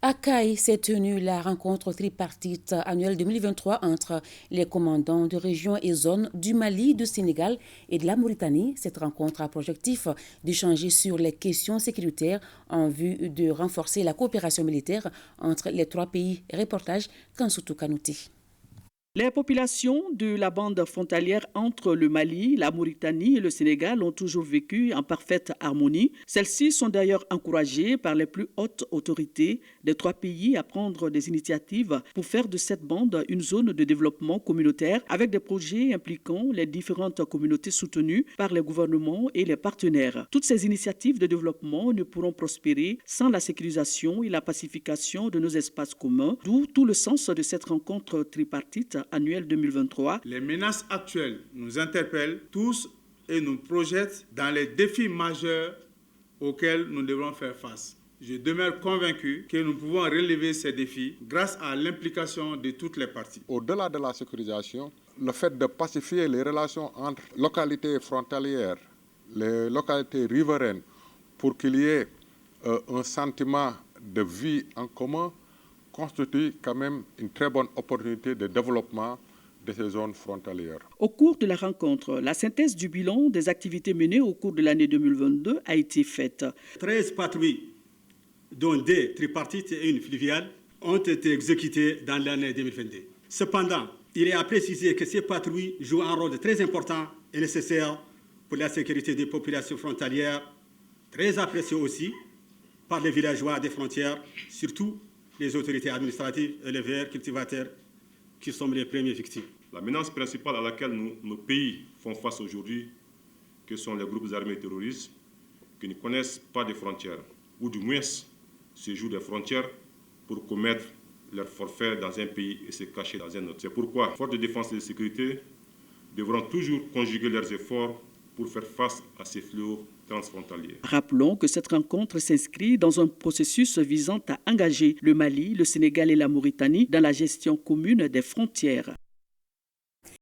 À Caille s'est tenue la rencontre tripartite annuelle 2023 entre les commandants de régions et zones du Mali, du Sénégal et de la Mauritanie. Cette rencontre a pour objectif d'échanger sur les questions sécuritaires en vue de renforcer la coopération militaire entre les trois pays. Reportage Kansoutou Kanouti. Les populations de la bande frontalière entre le Mali, la Mauritanie et le Sénégal ont toujours vécu en parfaite harmonie. Celles-ci sont d'ailleurs encouragées par les plus hautes autorités des trois pays à prendre des initiatives pour faire de cette bande une zone de développement communautaire avec des projets impliquant les différentes communautés soutenues par les gouvernements et les partenaires. Toutes ces initiatives de développement ne pourront prospérer sans la sécurisation et la pacification de nos espaces communs, d'où tout le sens de cette rencontre tripartite annuel 2023. Les menaces actuelles nous interpellent tous et nous projettent dans les défis majeurs auxquels nous devrons faire face. Je demeure convaincu que nous pouvons relever ces défis grâce à l'implication de toutes les parties. Au-delà de la sécurisation, le fait de pacifier les relations entre localités frontalières, les localités riveraines, pour qu'il y ait un sentiment de vie en commun, constitue quand même une très bonne opportunité de développement de ces zones frontalières. Au cours de la rencontre, la synthèse du bilan des activités menées au cours de l'année 2022 a été faite. 13 patrouilles, dont 2 tripartites et une fluviale, ont été exécutées dans l'année 2022. Cependant, il est à préciser que ces patrouilles jouent un rôle très important et nécessaire pour la sécurité des populations frontalières, très appréciées aussi par les villageois des frontières, surtout les autorités administratives et les verts cultivateurs qui sont les premières victimes. La menace principale à laquelle nos pays font face aujourd'hui, que sont les groupes armés terroristes, qui ne connaissent pas de frontières, ou du moins se jouent des frontières pour commettre leurs forfaits dans un pays et se cacher dans un autre. C'est pourquoi les forces de défense et de sécurité devront toujours conjuguer leurs efforts pour faire face à ces fléaux transfrontaliers. Rappelons que cette rencontre s'inscrit dans un processus visant à engager le Mali, le Sénégal et la Mauritanie dans la gestion commune des frontières.